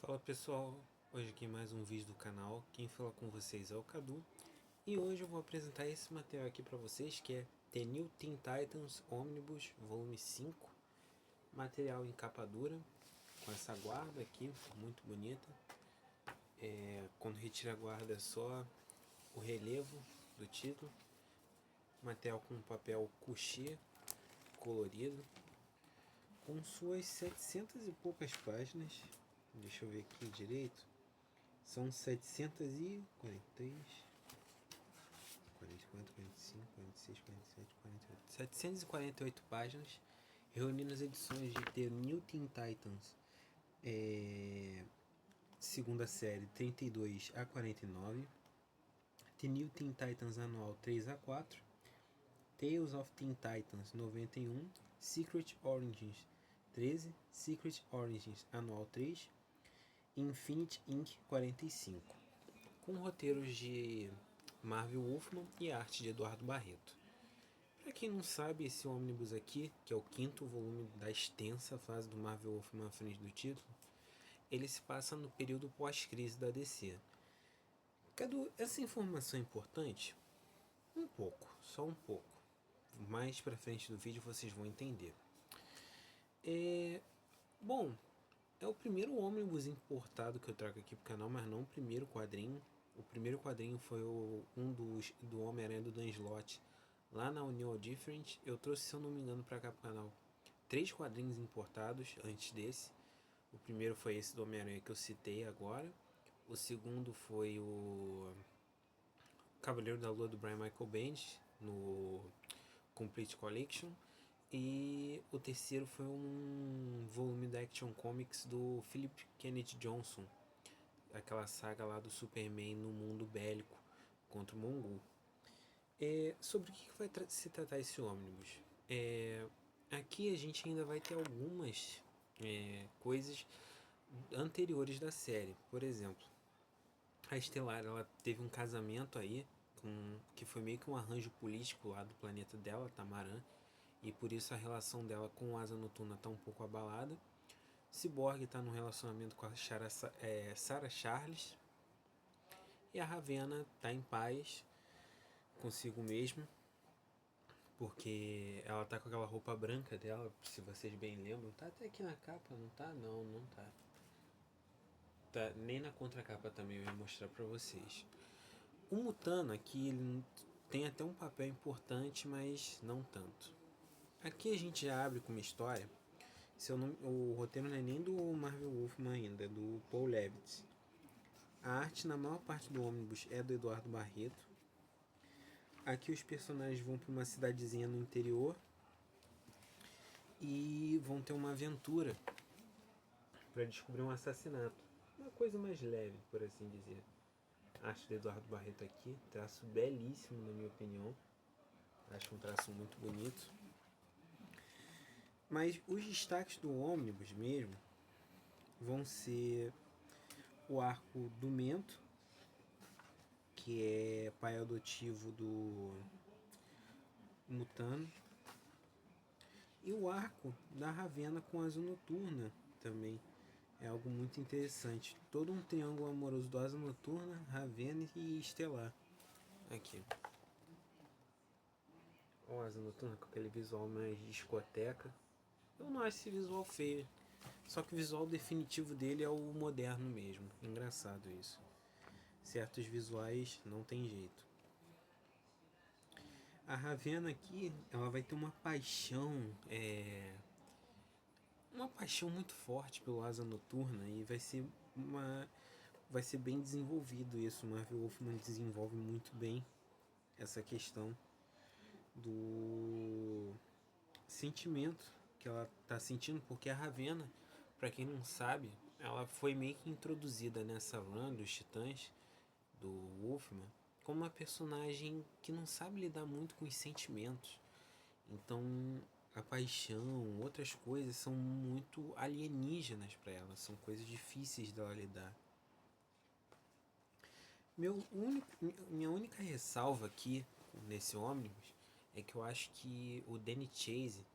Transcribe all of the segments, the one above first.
Fala pessoal, hoje aqui mais um vídeo do canal. Quem fala com vocês é o Cadu e hoje eu vou apresentar esse material aqui para vocês que é The New Teen Titans Omnibus Volume 5, material em capa dura com essa guarda aqui muito bonita. Quando retira a guarda é só o relevo do título, material com papel couché colorido, com suas 700 e poucas páginas. Deixa eu ver aqui direito. São 743, 44, 45, 46, 47, 48. 748 páginas, reunindo as edições de The New Teen Titans, segunda série 32 a 49, The New Teen Titans anual 3 a 4, Tales of Teen Titans 91, Secret Origins 13, Secret Origins anual 3, Infinite Inc. 45, com roteiros de Marvel Wolfman e arte de Eduardo Barreto. Para quem não sabe, esse ônibus aqui, que é o quinto volume da extensa fase do Marvel Wolfman à frente do título, ele se passa no período pós-crise da DC. Cadu, essa informação é importante? Um pouco, só um pouco. Mais pra frente do vídeo vocês vão entender. Bom, é o primeiro ônibus importado que eu trago aqui pro canal, mas não o primeiro quadrinho. O primeiro quadrinho foi do Homem-Aranha do Dan Slott, lá na Union Different. Eu trouxe, se eu não me engano, pra cá pro canal 3 quadrinhos importados antes desse. O primeiro foi esse do Homem-Aranha que eu citei agora. O segundo foi o Cavaleiro da Lua do Brian Michael Bendis, no Complete Collection. E o terceiro foi um volume da Action Comics do Philip Kennedy Johnson, aquela saga lá do Superman no mundo bélico contra o Mongul. Sobre o que vai se tratar esse ônibus? Aqui a gente ainda vai ter algumas coisas anteriores da série. Por exemplo, a Estelar, ela teve um casamento aí que foi meio que um arranjo político lá do planeta dela, Tamaran, e por isso a relação dela com o Asa Noturna está um pouco abalada. Cyborg está num relacionamento com a Sarah Charles, e a Ravena está em paz consigo mesma, porque ela tá com aquela roupa branca dela, se vocês bem lembram. Tá até aqui na capa, não tá? Não, não tá. Tá nem na contracapa também, eu ia mostrar pra vocês. O Mutano aqui, ele tem até um papel importante, mas não tanto. Aqui a gente já abre com uma história. O roteiro não é nem do Marvel Wolfman ainda, é do Paul Levitz. A arte na maior parte do ônibus é do Eduardo Barreto. Aqui os personagens vão para uma cidadezinha no interior e vão ter uma aventura para descobrir um assassinato. Uma coisa mais leve, por assim dizer. A arte do Eduardo Barreto aqui, traço belíssimo na minha opinião. Acho um traço muito bonito. Mas os destaques do ônibus mesmo vão ser o arco do Mento, que é pai adotivo do Mutano, e o arco da Ravena com a Asa Noturna também. É algo muito interessante. Todo um triângulo amoroso do Asa Noturna, Ravena e Estelar. Aqui. O Asa Noturna com aquele visual mais discoteca. Eu não acho esse visual feio. Só que o visual definitivo dele é o moderno mesmo. Engraçado isso. Certos visuais não tem jeito. A Ravena aqui, ela vai ter uma paixão, uma paixão muito forte pelo Asa Noturna, e vai ser bem desenvolvido isso. O Marvel Wolfman desenvolve muito bem essa questão do sentimento que ela tá sentindo, porque a Ravena, para quem não sabe, ela foi meio que introduzida nessa run dos Titãs do Wolfman como uma personagem que não sabe lidar muito com os sentimentos. Então, a paixão, outras coisas são muito alienígenas para ela, são coisas difíceis dela lidar. Minha única ressalva aqui nesse ônibus é que eu acho que o Danny Chase,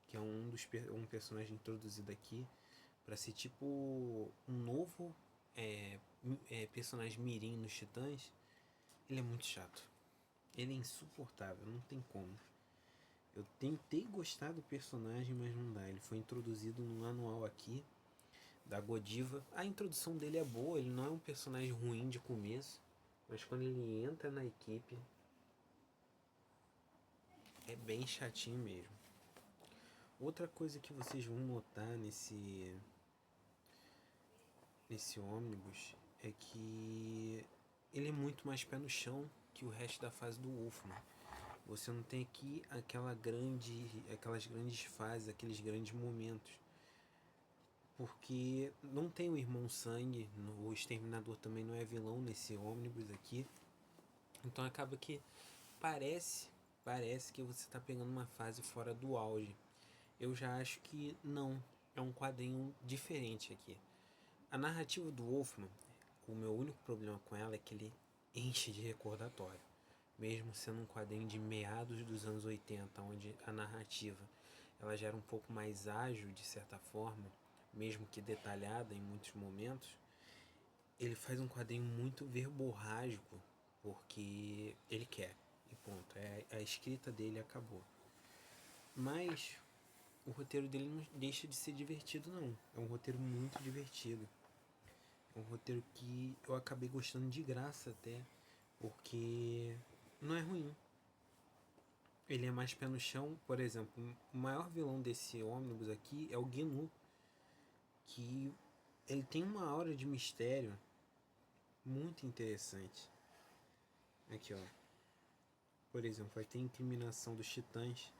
que é um personagem introduzido aqui, Pra ser tipo um novo personagem mirim nos Titãs, ele é muito chato. Ele é insuportável, não tem como. Eu tentei gostar do personagem, mas não dá. Ele foi introduzido no manual aqui da Godiva. A introdução dele é boa, ele não é um personagem ruim de começo, mas quando ele entra na equipe é bem chatinho mesmo. Outra coisa que vocês vão notar nesse ônibus é que ele é muito mais pé no chão que o resto da fase do Wolfman. Você não tem aqui aquelas grandes fases, aqueles grandes momentos. Porque não tem o Irmão Sangue, o Exterminador também não é vilão nesse ônibus aqui. Então acaba que parece, parece que você está pegando uma fase fora do auge. Eu já acho que não, é um quadrinho diferente aqui. A narrativa do Wolfman, o meu único problema com ela é que ele enche de recordatório. Mesmo sendo um quadrinho de meados dos anos 80, onde a narrativa ela já era um pouco mais ágil de certa forma, mesmo que detalhada em muitos momentos, ele faz um quadrinho muito verborrágico, porque ele quer, e ponto. A escrita dele acabou. Mas o roteiro dele não deixa de ser divertido, não. É um roteiro muito divertido. É um roteiro que eu acabei gostando de graça até, porque não é ruim. Ele é mais pé no chão. Por exemplo, o maior vilão desse ônibus aqui é o Gnu, que ele tem uma aura de mistério muito interessante. Aqui, ó. Por exemplo, vai ter incriminação dos Titãs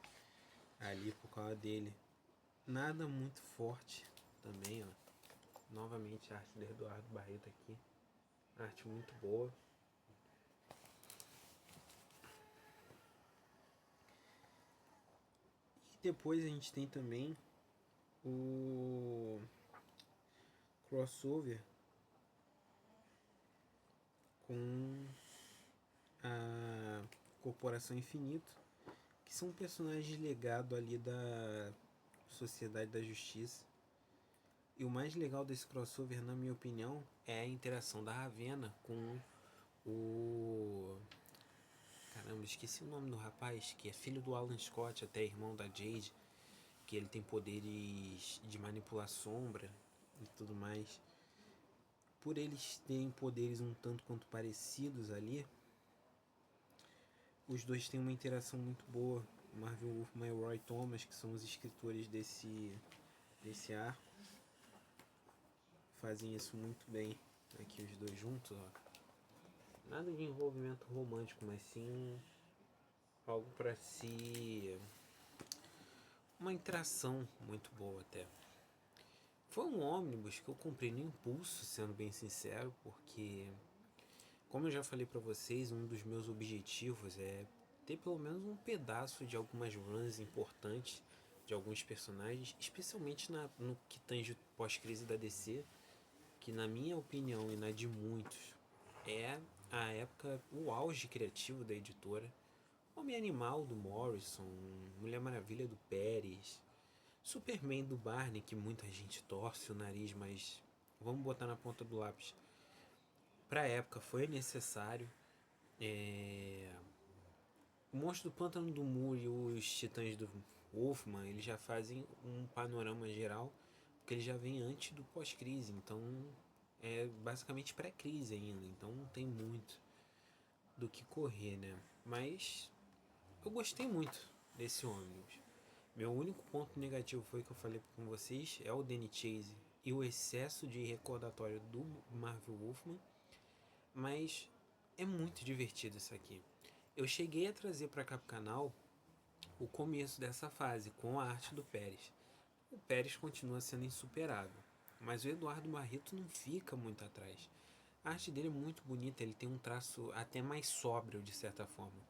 ali por causa dele. Nada muito forte também, ó. Novamente a arte do Eduardo Barreto aqui. Arte muito boa. E depois a gente tem também o crossover com a Corporação Infinito, que são personagens legados ali da Sociedade da Justiça. E o mais legal desse crossover, na minha opinião, é a interação da Ravena com o... Caramba, esqueci o nome do rapaz, que é filho do Alan Scott, até irmão da Jade, que ele tem poderes de manipular sombra e tudo mais. Por eles terem poderes um tanto quanto parecidos ali, os dois têm uma interação muito boa. Marvel Wolfman e o Roy Thomas, que são os escritores desse arco, fazem isso muito bem. Aqui os dois juntos, ó. Nada de envolvimento romântico, mas sim algo para si, uma interação muito boa até. Foi um ônibus que eu comprei no impulso, sendo bem sincero, porque, como eu já falei para vocês, um dos meus objetivos é ter pelo menos um pedaço de algumas runs importantes de alguns personagens, especialmente no que tange pós-crise da DC, que na minha opinião e na de muitos é a época, o auge criativo da editora. Homem Animal do Morrison, Mulher Maravilha do Pérez, Superman do Barney, que muita gente torce o nariz, mas vamos botar na ponta do lápis. Pra época foi necessário. O Monstro do Pântano do Moore e os Titãs do Wolfman, eles já fazem um panorama geral, porque eles já vêm antes do pós-crise, então é basicamente pré-crise ainda, então não tem muito do que correr, né? Mas eu gostei muito desse ônibus. Meu único ponto negativo foi que eu falei com vocês, é o Danny Chase e o excesso de recordatório do Marvel Wolfman, mas é muito divertido isso aqui. Eu cheguei a trazer para cá pro canal o começo dessa fase com a arte do Pérez. O Pérez continua sendo insuperável, mas o Eduardo Barreto não fica muito atrás. A arte dele é muito bonita, ele tem um traço até mais sóbrio de certa forma.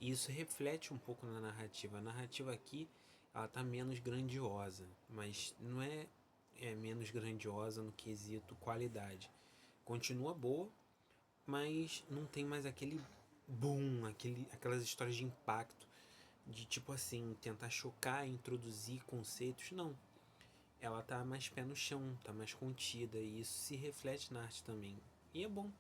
E isso reflete um pouco na narrativa. A narrativa aqui, ela tá menos grandiosa, mas não é menos grandiosa no quesito qualidade. Continua boa, mas não tem mais aquele boom, aquelas histórias de impacto, de tipo assim, tentar chocar, introduzir conceitos, não. ela tá mais pé no chão, tá mais contida, e isso se reflete na arte também. E é bom.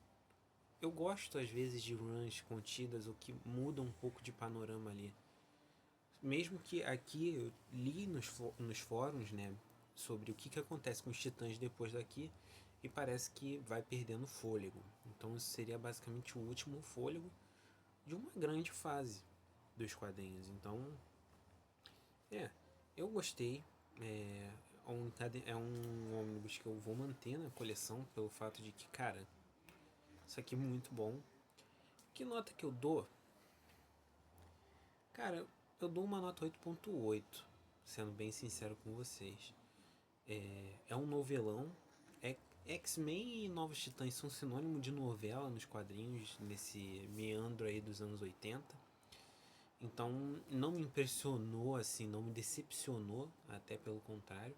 Eu gosto às vezes de runs contidas, o que muda um pouco de panorama ali. Mesmo que aqui eu li nos fóruns, né, sobre o que acontece com os titãs depois daqui, e parece que vai perdendo fôlego. Então isso seria basicamente o último fôlego de uma grande fase dos quadrinhos. Então, eu gostei. É um ônibus que eu vou manter na coleção pelo fato de que, cara, isso aqui é muito bom. Que nota que eu dou? Cara, eu dou uma nota 8.8, sendo bem sincero com vocês. É um novelão. X-Men e Novos Titãs são sinônimo de novela nos quadrinhos, nesse meandro aí dos anos 80. Então não me impressionou assim, não me decepcionou, até pelo contrário.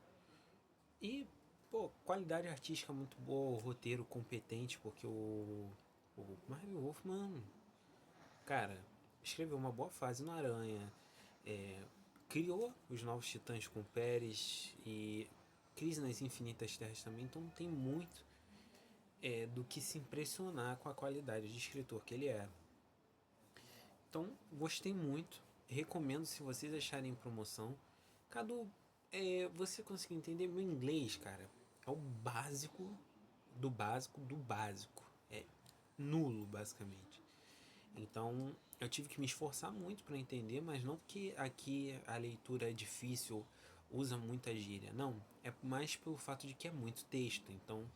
E, pô, qualidade artística muito boa, o roteiro competente, porque o Marvel Wolfman, cara, escreveu uma boa fase no Aranha, criou os Novos Titãs com Pérez e Crise nas Infinitas Terras também, então tem muito do que se impressionar com a qualidade de escritor que ele é. Então, gostei muito, recomendo se vocês acharem em promoção. Cadu, você conseguiu entender meu inglês, cara? É o básico do básico do básico. É nulo, basicamente. Então, eu tive que me esforçar muito para entender, mas não porque aqui a leitura é difícil, usa muita gíria. Não, é mais pelo fato de que é muito texto. Então,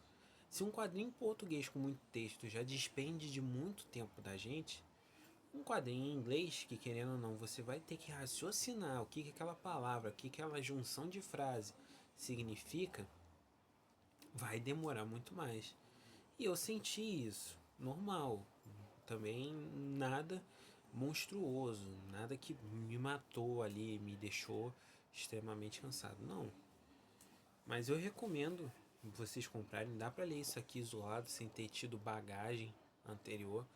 se um quadrinho em português com muito texto já despende de muito tempo da gente, um quadrinho em inglês, que querendo ou não, você vai ter que raciocinar o que aquela palavra, o que aquela junção de frase significa, vai demorar muito mais. E eu senti isso, normal. Também nada monstruoso, nada que me matou ali, me deixou extremamente cansado. Não. Mas eu recomendo vocês comprarem. Dá pra ler isso aqui isolado, sem ter tido bagagem anterior.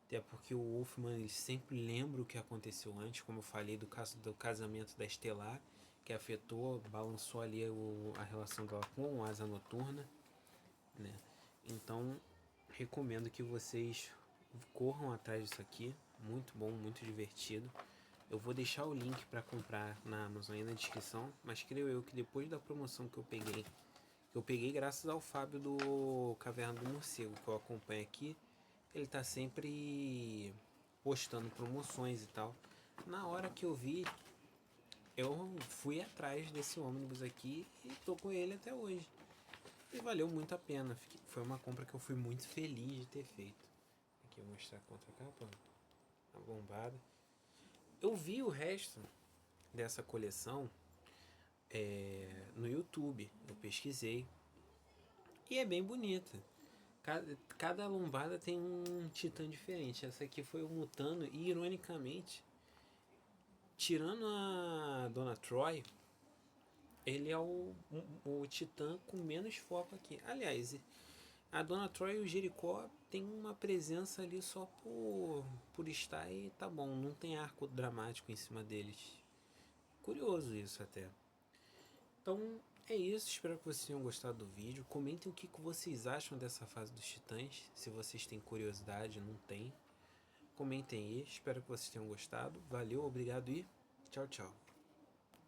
Até porque o Wolfman ele sempre lembra o que aconteceu antes, como eu falei do caso do casamento da Estelar, que afetou, balançou ali a relação dela com o Asa Noturna, né? Então, recomendo que vocês corram atrás disso aqui, muito bom, muito divertido. Eu vou deixar o link para comprar na Amazon aí na descrição, mas creio eu que depois da promoção que eu peguei graças ao Fábio do Caverna do Morcego, que eu acompanho aqui, ele tá sempre postando promoções e tal. Na hora que eu vi, eu fui atrás desse ônibus aqui e tô com ele até hoje. E valeu muito a pena. Foi uma compra que eu fui muito feliz de ter feito. Aqui eu vou mostrar a contracapa, a bombada. Eu vi o resto dessa coleção no YouTube. Eu pesquisei. E é bem bonita. Cada lombada tem um titã diferente. Essa aqui foi o Mutano e, ironicamente, tirando a Dona Troy, ele é o titã com menos foco aqui. Aliás, a Dona Troy e o Jericó tem uma presença ali só por estar e tá bom. Não tem arco dramático em cima deles. Curioso isso até. Então é isso, espero que vocês tenham gostado do vídeo. Comentem o que vocês acham dessa fase dos titãs. Se vocês têm curiosidade, não tem. Comentem aí, espero que vocês tenham gostado. Valeu, obrigado e tchau, tchau.